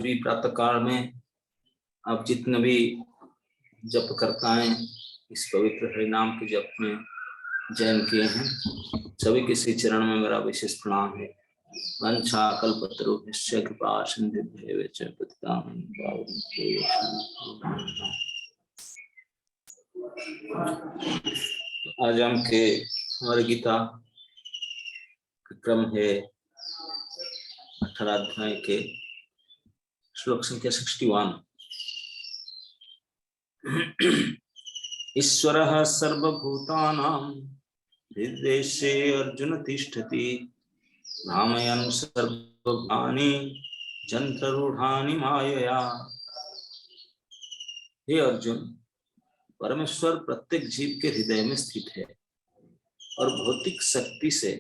भी प्रातः काल में आप जितने भी जप करता है इस पवित्र हरि नाम के जप में जैन किए हैं, सभी के श्री चरण में मेरा विशेष प्रणाम है। वंशा कल्पतरुभ्यश्च कृपा सिन्धुभ्येव च पतितानां पावनेभ्यो आज हम के हमारे गीता क्रम है 18 अध्याय के श्लोक संख्या 61। ईश्वरः सर्वभूतानां हृद्देशे अर्जुन तिष्ठति भ्रामयन् सर्वभूतानि यन्त्ररूढानि मायया। हे अर्जुन, परमेश्वर प्रत्येक जीव के हृदय में स्थित है और भौतिक शक्ति से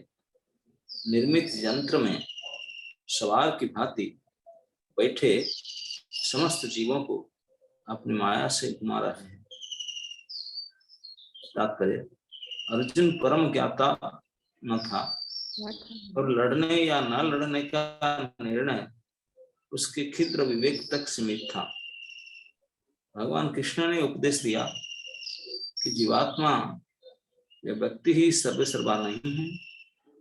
निर्मित यंत्र में सवार की भांति बैठे समस्त जीवों को अपनी माया से घुमा रहे हैं। तात्पर्य, अर्जुन परम ज्ञाता न था और लड़ने या न लड़ने का निर्णय उसके क्षुद्र विवेक तक सीमित था। भगवान कृष्ण ने उपदेश दिया कि जीवात्मा या व्यक्ति ही सर्वेसर्वा नहीं है।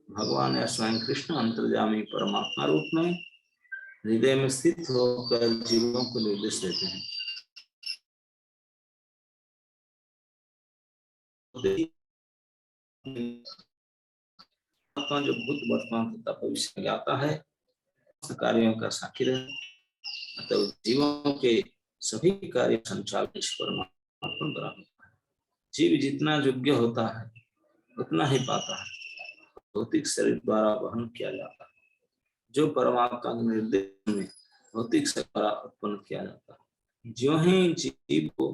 भगवान या स्वयं कृष्ण अंतर्यामी परमात्मा रूप में हृदय में स्थित होकर जीवों को निर्देश देते हैं। आत्मा जो भूत वर्तमान तथा भविष्य ज्ञाता है, कार्यों का साक्षी रहे, अतः जीवों के सभी कार्य संचालन परमात्मा द्वारा होता है। जीव जितना योग्य होता है उतना ही पाता है, भौतिक शरीर द्वारा वहन किया जाता है, जो परमात्मा के निर्देश में भौतिक शरीर द्वारा उत्पन्न किया जाता है। जो ही जीव को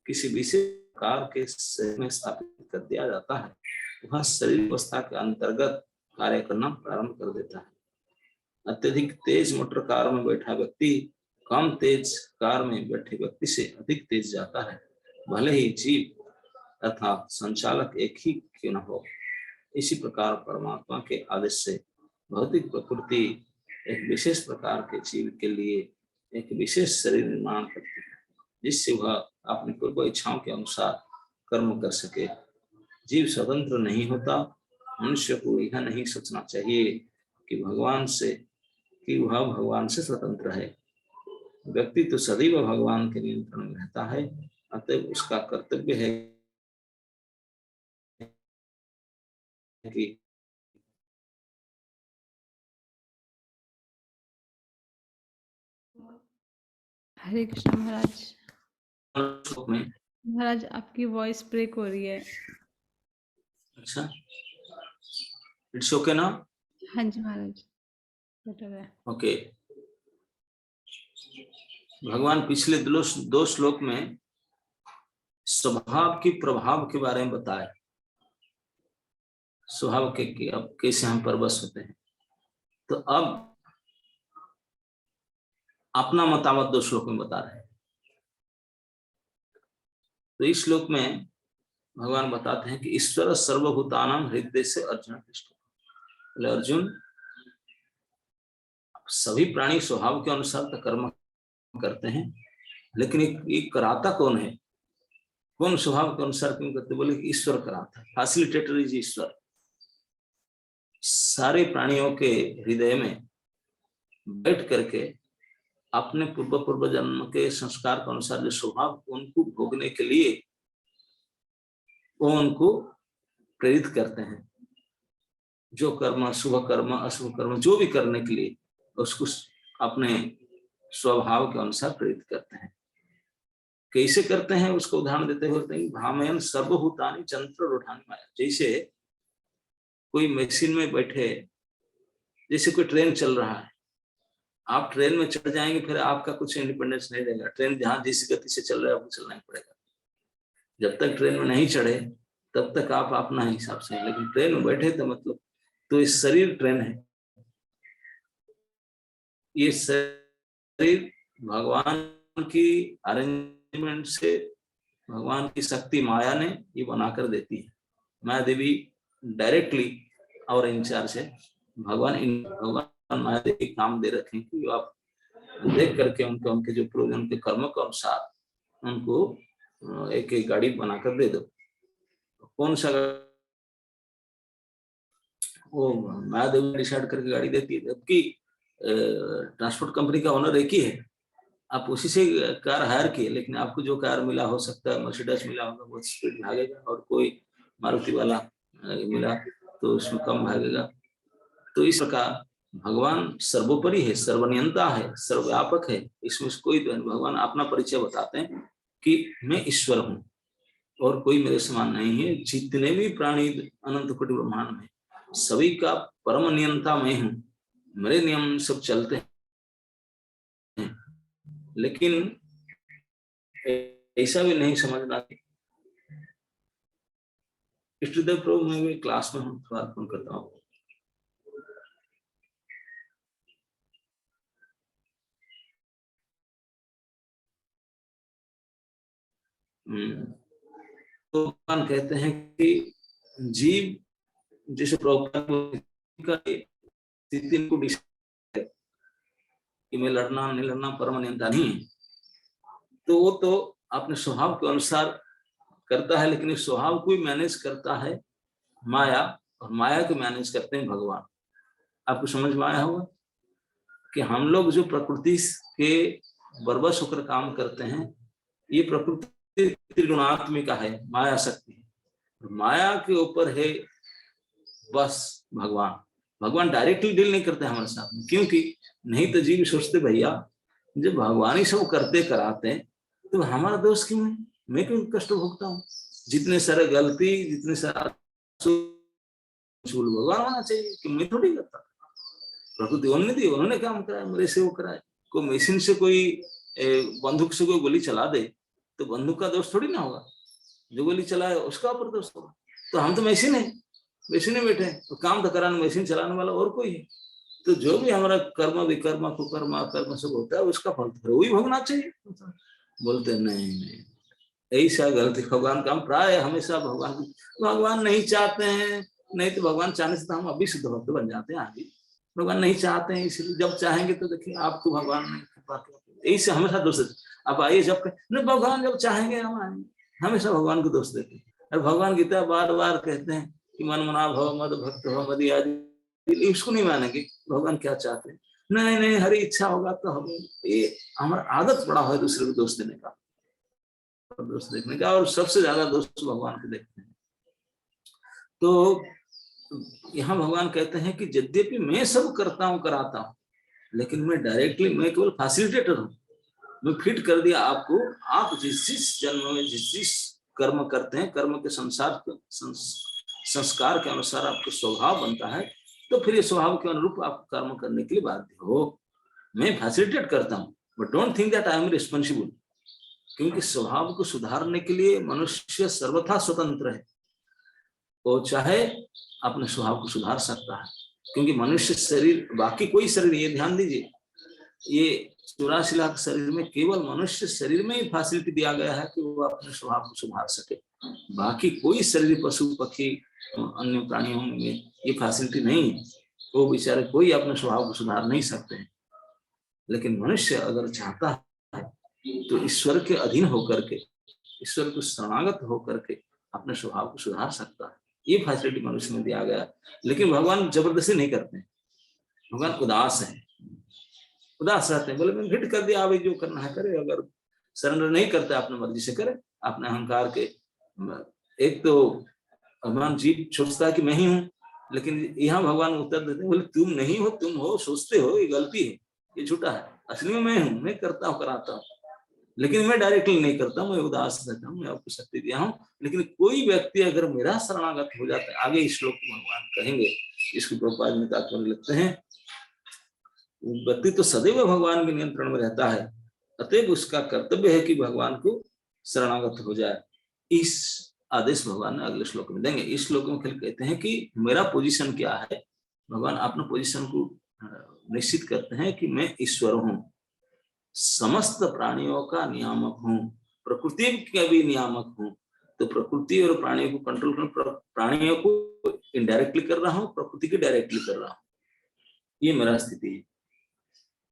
किसी विशेष प्रकार के शरीर में स्थापित कर दिया जाता है, वह शरीर अवस्था के अंतर्गत कार्य करना प्रारंभ कर देता है। अत्यधिक तेज मोटर कार में बैठा व्यक्ति कम तेज कार में बैठे व्यक्ति से अधिक तेज जाता है, भले ही जीव अर्थात संचालक एक ही क्यों न हो। इसी प्रकार परमात्मा के आदेश से भौतिक प्रकृति एक विशेष प्रकार के जीव के लिए एक विशेष शरीर निर्माण करती है, जिससे वह अपनी पूर्व इच्छाओं के अनुसार कर्म कर सके। जीव स्वतंत्र नहीं होता। मनुष्य को यह नहीं सोचना चाहिए कि वह भगवान से स्वतंत्र है। व्यक्ति तो सदैव भगवान के नियंत्रण में रहता है, अतः उसका कर्तव्य है कि हरे कृष्ण महाराज। में महाराज आपकी वॉइस ब्रेक हो रही है। अच्छा, इट्स ओके ना? हाँ जी महाराज, बेटर है। ओके। भगवान पिछले दो श्लोक में स्वभाव की प्रभाव के बारे में बताया। स्वभाव के अब कैसे हम परवश होते हैं। तो अब अपना मतामत दो श्लोक में बता रहे हैं। तो इस श्लोक में भगवान बताते हैं कि ईश्वर सर्वभूतानां हृदय से अर्जुन तिष्ठति। अर्जुन, सभी प्राणी स्वभाव के अनुसार तो कर्म करते हैं, लेकिन एक कराता कौन है? कौन स्वभाव के अनुसार क्यों करते? बोले कि ईश्वर कराता है। फैसिलिटेटर इज ईश्वर। सारे प्राणियों के हृदय में बैठ करके अपने पूर्व जन्म के संस्कार के अनुसार जो स्वभाव उनको भोगने के लिए वो उनको प्रेरित करते हैं। जो कर्म, शुभ कर्म, अशुभ कर्म, जो भी करने के लिए उसको अपने स्वभाव के अनुसार प्रेरित करते हैं। कैसे करते हैं उसको उदाहरण देते हुए कहते हैं, भ्रामयन् सर्वभूतानि यन्त्ररूढानि माया। जैसे कोई मशीन में बैठे, जैसे कोई ट्रेन चल रहा है, आप ट्रेन में चढ़ जाएंगे, फिर आपका कुछ इंडिपेंडेंस नहीं रहेगा। ट्रेन जहां जिस गति से चल रहा है आपको चलना ही पड़ेगा। जब तक ट्रेन में नहीं चढ़े तब तक आप अपना हिसाब से, लेकिन ट्रेन में बैठे तो मतलब तो ये शरीर ट्रेन है। ये शरीर भगवान की अरेंजमेंट से, भगवान की शक्ति माया ने ये बनाकर देती है। माया देवी डायरेक्टली और इंचार्ज है। भगवान माया देवी काम दे रखे हैं कि आप देख करके उनको उनके जो पूर्वज उनके कर्मों के अनुसार उनको एक एक गाड़ी बनाकर दे दो। कौन सा वो महादेव डिसाइड करके गाड़ी देती है, जबकि ट्रांसपोर्ट कंपनी का ओनर एक ही है, आप उसी से कार हायर किए, लेकिन आपको जो कार मिला, हो सकता है मर्सिडीज मिला होगा, बहुत स्पीड भागेगा, और कोई मारुति वाला मिला तो उसमें कम भागेगा। तो इस प्रकार भगवान सर्वोपरि है, सर्वनियंता है, सर्वव्यापक है, इसमें कोई भगवान अपना परिचय बताते हैं कि मैं ईश्वर हूँ और कोई मेरे समान नहीं है। जितने भी प्राणी अनंत कोटि ब्रह्मांड में, सभी का परम नियंता मैं हूँ, मेरे नियम सब चलते हैं। लेकिन ऐसा भी नहीं समझना। इष्टदेव प्रभु मैं भी क्लास में हूँ, थोड़ा अर्पण करता हूँ। तो भगवान कहते हैं कि जीव जैसे स्थिति को कि मैं लड़ना नहीं लड़ना परम नियंता नहीं है, तो वो तो अपने स्वभाव के अनुसार करता है, लेकिन इस स्वभाव को मैनेज करता है माया, और माया को मैनेज करते हैं भगवान। आपको समझ में आया होगा कि हम लोग जो प्रकृति के बरबस होकर काम करते हैं, ये प्रकृति त्रिगुणात्मिका है, माया शक्ति है, माया के ऊपर है बस भगवान। भगवान डायरेक्टली डील नहीं करते हमारे साथ में, क्योंकि नहीं तो जीव सोचते भैया जब भगवान ही सब करते कराते हैं तो हमारा दोष क्यों है, मैं क्यों कष्ट भोगता हूँ। जितने सारे गलती, जितने सारे भगवान होना चाहिए कि मैं थोड़ी करता। प्रकृति उन्होंने दी, उन्होंने काम कराया, मेरे से वो कराए। कोई मशीन से कोई बंदूक से कोई गोली चला दे तो बंदूक का दोष थोड़ी ना होगा, जो गोली चलाए उसका ऊपर दोष होगा। तो हम तो मशीन है, मशीन में बैठे हैं, तो काम तो कराने मशीन चलाने वाला और कोई है। तो जो भी हमारा कर्म विकर्म कुकर्म कर्म सब होता है उसका फल तो वही भोगना चाहिए। बोलते नहीं, ऐसा गलती। भगवान का हम प्राय हमेशा भगवान नहीं चाहते हैं, नहीं तो भगवान चाहने से तो हम अभी शुद्ध भक्त बन जाते हैं। आगे भगवान नहीं चाहते हैं, इसलिए जब चाहेंगे तो देखिए आपको भगवान नहीं, ऐसे हमेशा दोष देते। आप आइए जब नहीं, भगवान जब चाहेंगे हम आएंगे, हमेशा भगवान को दोष देते हैं। और भगवान गीता बार बार कहते हैं कि मन मना भव मद भक्त भव मदि आदि, इसको नहीं मानेंगे भगवान क्या चाहते हैं। नहीं नहीं, हरी इच्छा होगा तो हम, ये हमारा आदत पड़ा है दूसरे को दोष देने का, दोष देखने का, और सबसे ज्यादा दोष भगवान को देखते हैं। तो यहाँ भगवान कहते हैं कि यद्यपि मैं सब करता हूँ कराता हूँ, लेकिन मैं डायरेक्टली, मैं केवल फैसिलिटेटर हूँ। मैं फिट कर दिया आपको, आप जिस जिस जन्म में जिस जिस कर्म करते हैं, कर्म के संस्कार के अनुसार आपको स्वभाव बनता है, तो फिर ये स्वभाव के अनुरूप आप कर्म करने के लिए बाध्य हो। मैं फैसिलिटेट करता हूँ, but don't think that I am responsible, क्योंकि स्वभाव को सुधारने के लिए मनुष्य सर्वथा स्वतंत्र है, वो चाहे अपने स्वभाव को सुधार सकता है। क्योंकि मनुष्य शरीर, बाकी कोई शरीर, ये ध्यान दीजिए, ये 84 लाख शरीर में केवल मनुष्य शरीर में ही फैसिलिटी दिया गया है कि वो अपने स्वभाव को सुधार सके। बाकी कोई शरीर, पशु पक्षी अन्य प्राणियों में ये फैसिलिटी नहीं है, वो बेचारे कोई अपने स्वभाव को सुधार नहीं सकते हैं। लेकिन मनुष्य अगर चाहता है तो ईश्वर के अधीन होकर के, ईश्वर को शरणागत होकर के अपने स्वभाव को सुधार सकता है। ये फैसिलिटी मनुष्य में दिया गया। लेकिन भगवान जबरदस्ती नहीं करते हैं, भगवान उदास है, उदास रहते हैं। बोले मैं फिट कर दिया, अभी जो करना है करे, अगर सरेंडर नहीं करता अपने मर्जी से करे, अपने अहंकार के। एक तो भगवान जीव सोचता है कि मैं ही हूँ, लेकिन यहाँ भगवान उत्तर देते हैं, बोले तुम नहीं हो, तुम हो, सोचते हो, ये गलती है, ये झूठा है। असली में मैं हूँ, मैं करता हूँ कराता हूँ, लेकिन मैं डायरेक्टली नहीं करता हूँ, मैं उदास रहता हूँ, मैं आपको शक्ति दिया हूँ। लेकिन कोई व्यक्ति अगर मेरा शरणागत हो जाता है, आगे इस श्लोक भगवान कहेंगे, इसको प्रभुपाद में तात्पर्य लिखते हैं, व्यक्ति तो सदैव भगवान के नियंत्रण में रहता है, अतएव उसका कर्तव्य है कि भगवान को शरणागत हो जाए। इस आदेश भगवान ने अगले श्लोक में देंगे। इस श्लोक में फिर कहते हैं कि मेरा पोजीशन क्या है। भगवान अपने पोजीशन को निश्चित करते हैं कि मैं ईश्वर हूँ, समस्त प्राणियों का नियामक हूँ, प्रकृति का भी नियामक हूँ। तो प्रकृति और प्राणियों को कंट्रोल कर, प्राणियों को इनडायरेक्टली कर रहा हूँ, प्रकृति को डायरेक्टली कर रहा हूँ, ये मेरा स्थिति है।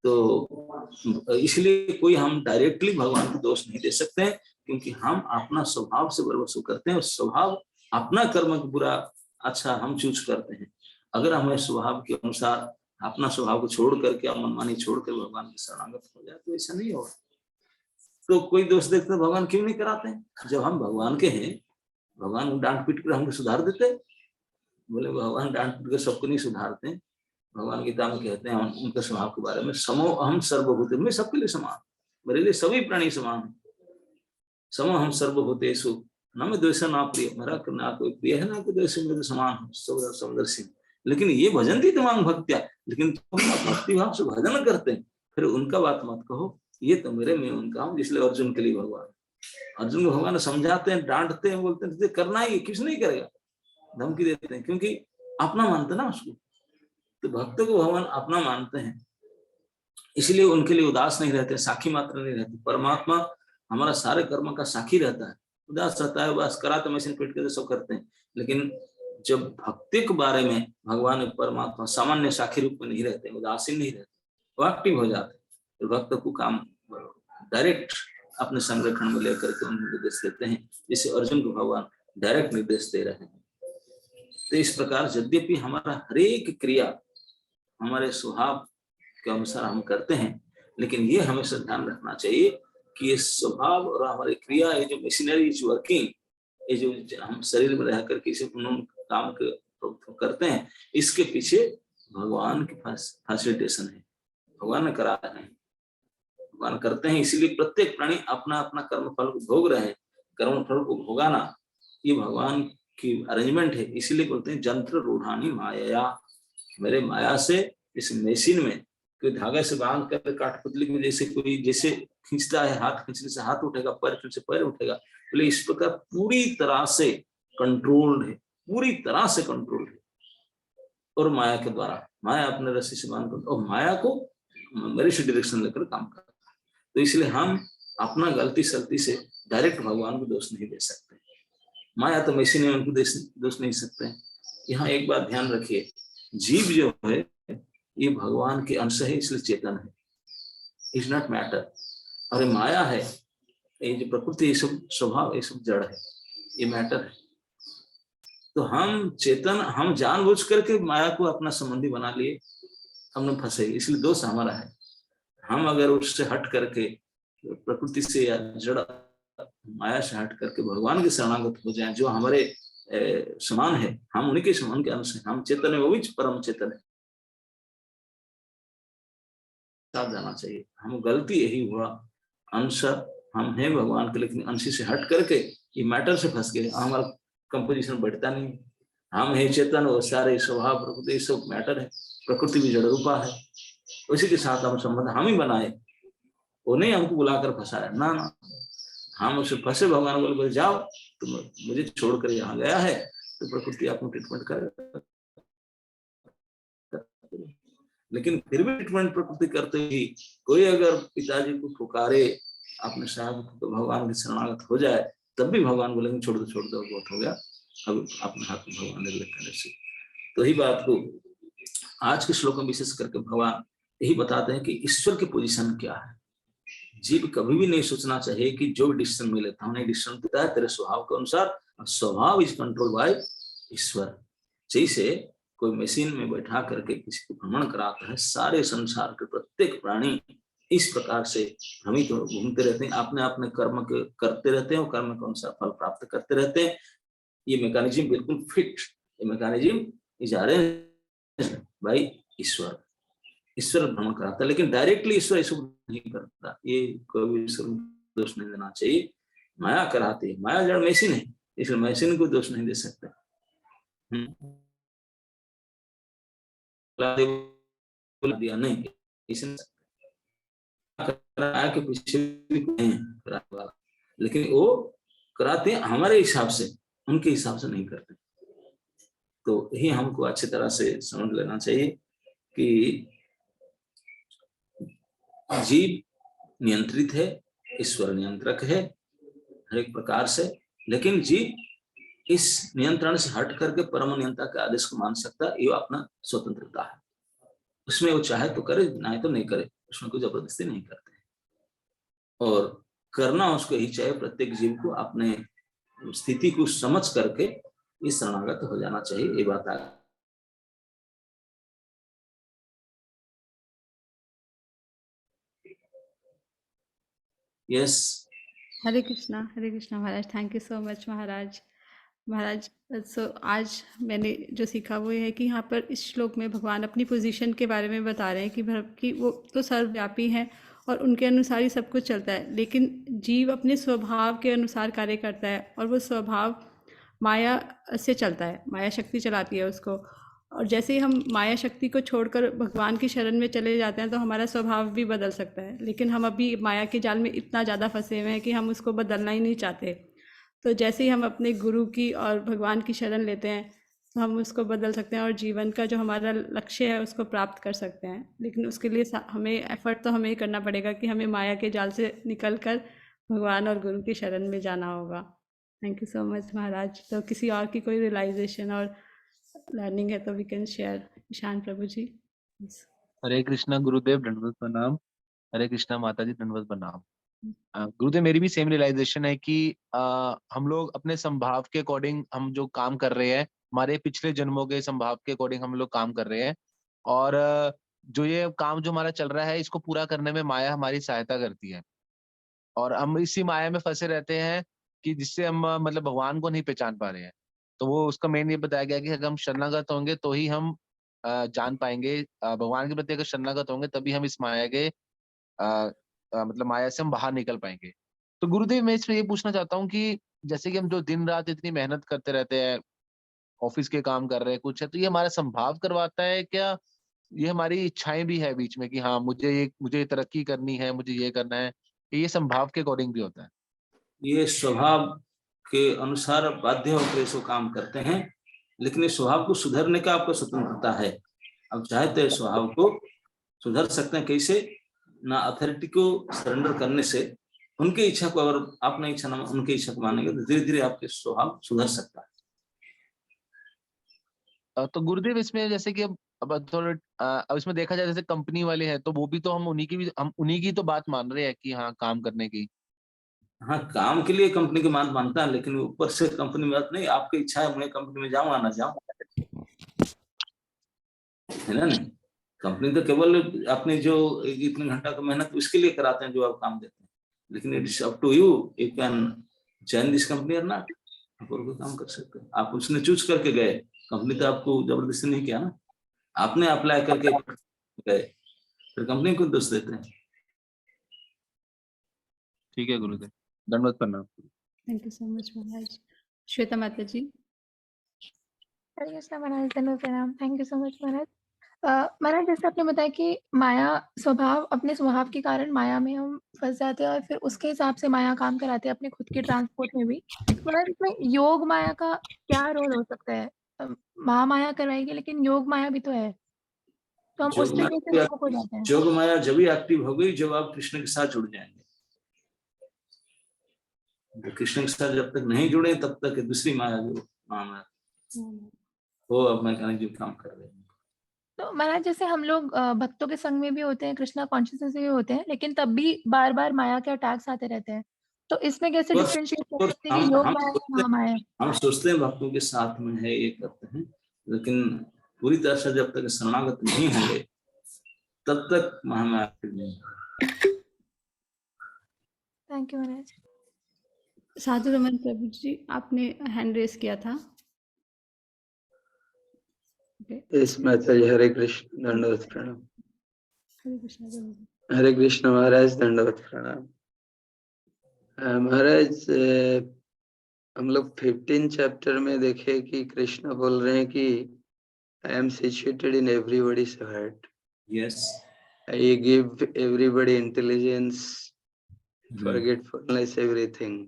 तो इसलिए कोई हम डायरेक्टली भगवान को दोष नहीं दे सकते हैं, क्योंकि हम अपना स्वभाव से बरबसू करते हैं, और स्वभाव अपना कर्म बुरा अच्छा हम चूज करते हैं। अगर हमें स्वभाव के अनुसार अपना स्वभाव को छोड़ करके, मनमानी छोड़ कर भगवान के शरणागत हो जाए तो ऐसा नहीं होगा। तो कोई दोष देखते भगवान क्यों नहीं कराते हैं? जब हम भगवान के हैं, भगवान डांट पीट कर हमको सुधार देते? बोले भगवान डांट पीट कर सबको नहीं सुधारते हैं। भगवान गीता में कहते हैं उनके स्वभाव के बारे में, समो अहम सर्वभूत, मैं सबके लिए समान, मेरे लिए सभी प्राणी समान है। समो अहम सर्वभूतेषु न मैं द्वेष ना प्रिय, मेरा ना कोई प्रिय है ना कोई द्वेष, मेरे समान हूँ, समदर्शी। लेकिन ये भजन थी तमाम भक्तियां, लेकिन तुम भक्ति भाव से भजन करते हैं, फिर उनका बात मत कहो, ये तो मेरे में उनका हूँ। इसलिए अर्जुन के लिए भगवान, अर्जुन को भगवान समझाते हैं, डांटते हैं, बोलते हैं करना ही किस नहीं करेगा, धमकी देते हैं, क्योंकि अपना मानते ना उसको। तो भक्तों को भगवान अपना मानते हैं, इसलिए उनके लिए उदास नहीं रहते, साखी मात्र नहीं रहते। परमात्मा हमारा सारे कर्म का साखी रहता है, उदास रहता है, बस करा तो मशीन फिट करके सब करते हैं। लेकिन जब भक्ति के बारे में भगवान परमात्मा सामान्य साखी रूप में नहीं रहते, उदासीन नहीं रहते, वो एक्टिव हो जाते, तो भक्त को काम डायरेक्ट अपने संरक्षण में लेकर के उन्हें निर्देश देते हैं, जिसे अर्जुन को भगवान डायरेक्ट निर्देश दे रहे हैं। तो इस प्रकार यद्यपि हमारा हरेक क्रिया हमारे स्वभाव के अनुसार हम करते हैं, लेकिन ये हमेशा ध्यान रखना चाहिए कि ये स्वभाव और हमारी क्रिया, ये जो मशीनरी इज वर्किंग, ये जो हम शरीर में रह करके इसे काम करते हैं, इसके पीछे भगवान की फैसिलिटेशन है, भगवान ने करा रहे हैं, भगवान करते हैं। इसीलिए प्रत्येक प्राणी अपना अपना कर्म फल को भोग रहे हैं। कर्म फल को भोगाना ये भगवान की अरेंजमेंट है। इसीलिए बोलते हैं जंत्र रूढ़ानी माया, मेरे माया से इस मशीन में कोई धागा से बांध कर काठपुतली में जैसे कोई जैसे खींचता है, हाथ खींचने से हाथ उठेगा, पैर खींचने से पैर उठेगा, बोले इस प्रकार पूरी तरह से कंट्रोल्ड है, पूरी तरह से कंट्रोल्ड है। और माया के द्वारा, माया अपने रस्सी से बांध कर और माया को मेरे से डायरेक्शन लेकर काम करता है। तो इसलिए हम अपना गलती सलती से डायरेक्ट भगवान को दोष नहीं दे सकते। माया तो मशीन है, उनको दोष नहीं सकते। यहाँ एक बात ध्यान रखिए, जीव जो है ये भगवान के अंश है, इसलिए चेतन है, इज नॉट मैटर। और माया है, ये जो प्रकृति, ये सब स्वभाव, ये सब जड़ है, ये मैटर है। तो हम चेतन, हम जानबूझ करके माया को अपना संबंधी बना लिए, हमने फंसे, इसलिए दोष हमारा है। हम अगर उससे हट करके, प्रकृति से या जड़ माया से हट करके भगवान के शरणागत हो जाएं, जो हमारे समान है, हम उन्हीं के समान के अंश हैं, हम चेतन है, वो भी परम चेतन है, साथ जाना चाहिए। हम गलती यही हुआ, अंश हम हैं भगवान के, लेकिन अंश से हट करके ये मैटर से फंस गए, हमारा कंपोजिशन बढ़ता नहीं। हम है चेतन, वो सारे स्वभाव प्रकृति सब मैटर है, प्रकृति भी जड़ रूपा है, उसी के साथ हम संबंध हम ही बनाए, वो नहीं हमको बुलाकर फंसाया ना ना, हम उसे फंसे। भगवान बोले जाओ, तुम मुझे छोड़कर यहाँ गया है, तो प्रकृति आपको ट्रीटमेंट करेगा, लेकिन फिर भी ट्रीटमेंट प्रकृति करते ही कोई अगर पिताजी को पुकारे, अपने साहब को भगवान के शरणागत हो जाए, तब भी भगवान बोलेंगे छोड़ दो बहुत हो गया, अब अपने हाथ में भगवान निर्लय करने से। तो ही बात को आज के श्लोक में विशेष करके भगवान यही बताते हैं कि ईश्वर की पोजीशन क्या है। जीव कभी भी नहीं सोचना चाहिए कि जो डिसीजन मिले था, हमने डिसीजन देता है तेरे स्वभाव के अनुसार, स्वभाव इज कंट्रोल बाय ईश्वर। जैसे कोई मशीन में बैठा करके किसी को भ्रमण कराता है, सारे संसार के प्रत्येक प्राणी इस प्रकार से भ्रमित तो घूमते रहते हैं, अपने अपने कर्म करते रहते हैं और कर्म के अनुसार फल प्राप्त करते रहते हैं। ये मैकेनिज्म बिल्कुल फिट, ये मैकेनिज्म इज अरेंज्ड बाय ईश्वर। ईश्वर भ्रमण कराता है, लेकिन डायरेक्टली ईश्वर ऐसा नहीं करता, ये कोई ईश्वर दोष नहीं देना चाहिए। माया कराती है, माया जड़ मशीन है, इसलिए मशीन को दोष नहीं दे सकते। दिया नहीं, के पीछे नहीं, लेकिन वो कराते हैं हमारे हिसाब से, उनके हिसाब से नहीं करते। तो यही हमको अच्छी तरह से समझ लेना चाहिए कि जीव नियंत्रित है, ईश्वर नियंत्रक है हर एक प्रकार से, लेकिन जीव इस नियंत्रण से हट करके परम नियंता के आदेश को मान सकता है, ये अपना स्वतंत्रता है। उसमें वो चाहे तो करे, ना तो नहीं करे, उसमें कोई जबरदस्ती नहीं करते, और करना उसको ही चाहिए। प्रत्येक जीव को अपने स्थिति को समझ करके इस शरणागत हो जाना चाहिए, ये बात है। यस। हरे कृष्णा महाराज, थैंक यू सो मच महाराज। महाराज आज मैंने जो सीखा वो ये है कि यहाँ पर इस श्लोक में भगवान अपनी पोजीशन के बारे में बता रहे हैं कि वो तो सर्वव्यापी हैं और उनके अनुसार ही सब कुछ चलता है, लेकिन जीव अपने स्वभाव के अनुसार कार्य करता है और वो स्वभाव माया से चलता है, माया शक्ति चलाती है उसको। और जैसे ही हम माया शक्ति को छोड़कर भगवान की शरण में चले जाते हैं तो हमारा स्वभाव भी बदल सकता है, लेकिन हम अभी माया के जाल में इतना ज़्यादा फंसे हुए हैं कि हम उसको बदलना ही नहीं चाहते। तो जैसे ही हम अपने गुरु की और भगवान की शरण लेते हैं तो हम उसको बदल सकते हैं और जीवन का जो हमारा लक्ष्य है उसको प्राप्त कर सकते हैं। लेकिन उसके लिए हमें एफर्ट तो हमें ही करना पड़ेगा कि हमें माया के जाल से निकल कर भगवान और गुरु की शरण में जाना होगा। थैंक यू सो मच महाराज। तो किसी और की कोई रियलाइजेशन और लर्निंग है तो वी कैन शेयर। ईशान प्रभु जी। हरे कृष्णा गुरुदेव, दंडवत प्रणाम। हरे कृष्णा माता जी, दंडवत प्रणाम। गुरुदेव, मेरी भी सेम रियलाइजेशन है कि हम लोग अपने संभाव के अकॉर्डिंग हम जो काम कर रहे हैं, हमारे पिछले जन्मों के संभाव के अकॉर्डिंग हम लोग काम कर रहे हैं, और जो ये काम जो हमारा चल रहा है इसको पूरा करने में माया हमारी सहायता करती है, और हम इसी माया में फंसे रहते हैं कि जिससे हम मतलब भगवान को नहीं पहचान पा रहे हैं। तो वो उसका मेन ये बताया गया कि अगर हम शरणागत होंगे तो ही हम जान पाएंगे, भगवान के प्रति अगर शरणागत होंगे तभी हम इस माया के मतलब माया से हम बाहर निकल पाएंगे। तो गुरुदेव, मैं इसमें ये पूछना चाहता हूँ कि जैसे कि हम जो दिन रात इतनी मेहनत करते रहते हैं, ऑफिस के काम कर रहे हैं कुछ है, तो ये हमारा संभाव करवाता है क्या? ये हमारी इच्छाएं भी है बीच में कि हाँ मुझे तरक्की करनी है, मुझे ये करना है, ये संभाव के अकॉर्डिंग भी होता है? ये स्वभाव के अनुसार बाध्य होकर इसको काम करते हैं, लेकिन इस स्वभाव को सुधरने का आपको स्वतंत्रता है। अब चाहे तो इस स्वभाव को सुधर सकते हैं। कैसे? ना अथॉरिटी को सरेंडर करने से, उनकी इच्छा को अगर आपने इच्छा ना उनकी इच्छा को मानेंगे तो धीरे धीरे आपके स्वभाव सुधर सकता है। तो गुरुदेव, इसमें जैसे कि अब थोड़ा अब इसमें देखा जाए, जैसे कंपनी वाले हैं तो वो भी तो हम उन्हीं की तो बात मान रहे हैं कि हाँ काम करने की। हाँ, काम के लिए कंपनी की बात मानता है, लेकिन ऊपर से कंपनी में बात नहीं, आपकी इच्छा है मैं कंपनी में जाऊँ ना जाऊँ, है ना? नहीं, कंपनी तो केवल अपने जो इतने घंटा का मेहनत उसके लिए कराते हैं जो आप काम देते हैं, लेकिन it's up to you can join this company और नॉट। आप और कोई काम कर सकते हैं, आप उसने चूज करके गए, कंपनी तो आपको जबरदस्ती नहीं किया ना, आपने अप्लाई करके गए, फिर कंपनी को दोष देते हैं। ठीक है गुरुदेव, दंडवत प्रणाम। थैंक यू सो मच महाराज। श्वेता माता जी। हरे कृष्णा महाराज, धन्यवाद प्रणाम। थैंक यू सो मच महाराज। महाराज, जैसे आपने बताया कि माया अपने स्वभाव के कारण माया में हम फंस जाते हैं और फिर उसके हिसाब से माया काम कराते हैं अपने खुद के ट्रांसपोर्ट में भी। महाराज, इसमें योग माया का क्या रोल हो सकता है? महामाया कराएगी लेकिन योग माया भी तो है, तो हम उस जगह से विमुख हो जाते हैं। योग माया जब भी एक्टिव हो गई जब आप कृष्ण के साथ जुड़ जाएंगे। कृष्ण के साथ जब तक नहीं जुड़े तब तक दूसरी माया जो महामाया वो अब मैकेनिज्म काम कर रहे हैं। तो महाराज, जैसे हम लोग भक्तों के संग में भी होते हैं, कृष्णा कॉन्शियसनेस में भी होते हैं, लेकिन तब भी बार बार माया के अटैक्स आते रहते हैं, तो इसमें कैसे डिफरेंशिएट कर सकते हैं कि योग माया है महामाया है? हम सोचते हैं भक्तों के साथ में है, ये करते हैं, लेकिन पूरी तरह से जब तक शरणागत नहीं होंगे तब तक महामाया नहीं। थैंक यू महाराज। साधु रमन प्रभु जी, आपने हैंड रेस किया था। इस माता जी, हरे कृष्ण, दंडवत प्रणाम। हरे कृष्णा प्रभु जी। हरे कृष्ण महाराज, दंडवत प्रणाम। महाराज, हम लोग 15 चैप्टर में देखे कि कृष्ण बोल रहे हैं कि I am situated in everybody's heart. Yes, I give everybody intelligence, forgetfulness, everything.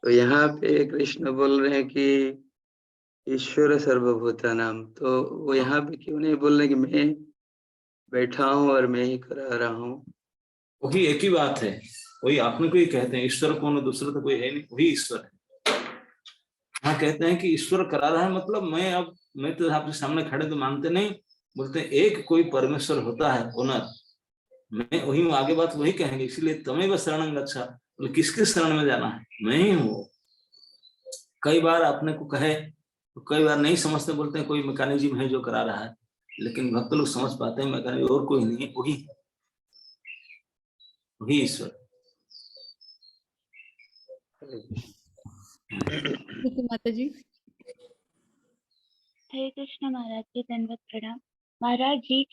तो यहाँ पे कृष्ण बोल रहे हैं कि ईश्वर सर्वभूतानाम, तो वो यहाँ पे क्यों नहीं बोल रहे कि मैं बैठा हूँ और मैं ही करा रहा हूँ? वही एक ही बात है, वही आपने को ही कहते हैं ईश्वर कौन है, दूसरा तो कोई है नहीं, वही ईश्वर है। हाँ, कहते हैं कि ईश्वर करा रहा है, मतलब मैं तो आपके सामने खड़े तो मानते नहीं, बोलते हैं एक कोई परमेश्वर होता है ओनर, मैं वही हूँ, आगे बात वही कहेंगे, इसीलिए तमेव शरणं गच्छ। बोले किसके शरण में जाना है? मैं ही हूँ। कई बार अपने को कहे तो कई बार नहीं समझते, बोलते हैं कोई मैकेनिज्म है जो करा रहा है, लेकिन भक्त लोग समझ पाते हैं मैकेनिज्म और कोई नहीं है, वही ईश्वर। ठीक है माता जी। हरे कृष्ण महाराज जी, दंडवत प्रणाम। महाराज जी,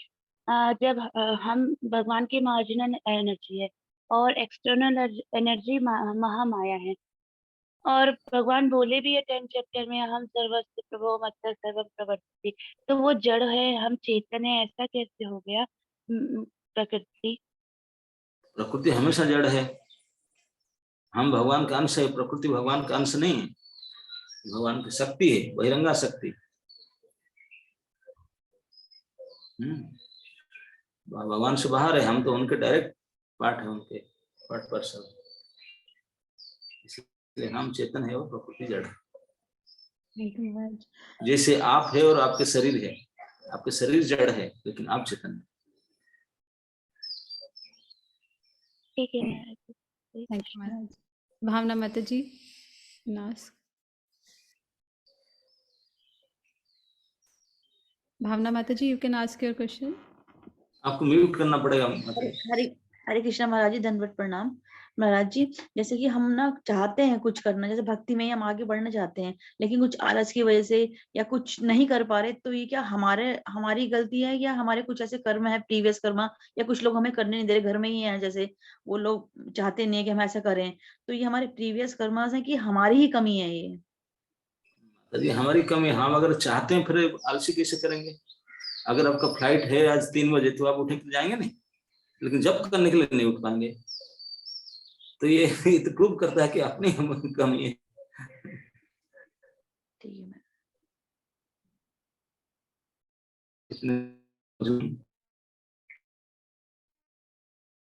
जब हम भगवान की मार्जिनल एनर्जी है और एक्सटर्नल एनर्जी महामाया है, और भगवान बोले भी है 10 चैप्टर में, हम सर्वस्व प्रभो मत्तर सर्वम प्रवर्तते, तो वो जड़ है, हम चेतन है, ऐसा कैसे हो गया? प्रकृति प्रकृति हमेशा जड़ है, हम भगवान का अंश है, प्रकृति भगवान का अंश नहीं है, भगवान की शक्ति है, बहिरंगा शक्ति। भगवान से बाहर है, हम तो उनके डायरेक्ट पार्ट है, उनके पार्ट पर्सन, इसलिए हम चेतन है और प्रकृति जड़ है। जैसे आप है और आपके शरीर है, आपके शरीर जड़ है लेकिन आप चेतन है। ठीक है महाराज जी। थैंक यू महाराज। भावना माता जी, नास। भावना माता ji, you can ask your question. आपको म्यूट करना पड़ेगा। हरे हरे कृष्णा महाराज जी, दंडवत प्रणाम। महाराज जी, जैसे कि हम ना चाहते हैं कुछ करना, जैसे भक्ति में ही हम आगे बढ़ना चाहते हैं, लेकिन कुछ आलस की वजह से या कुछ नहीं कर पा रहे, तो ये क्या हमारी गलती है या हमारे कुछ ऐसे कर्म है, प्रीवियस कर्म, या कुछ लोग हमें करने नहीं दे रहे, घर में ही है, जैसे वो लोग चाहते नहीं है कि हम ऐसा करें, तो ये हमारे प्रीवियस कर्म है कि हमारी ही कमी है ये? यदि हमारी कमी, हम अगर चाहते हैं फिर आलसी कैसे करेंगे? अगर आपका फ्लाइट है आज 3 बजे तो आप उठे तो जाएंगे नहीं, लेकिन जब करने के लिए नहीं उठ पाएंगे, तो ये तो प्रूव करता है कि अपनी कमी है। ठीक है। इतने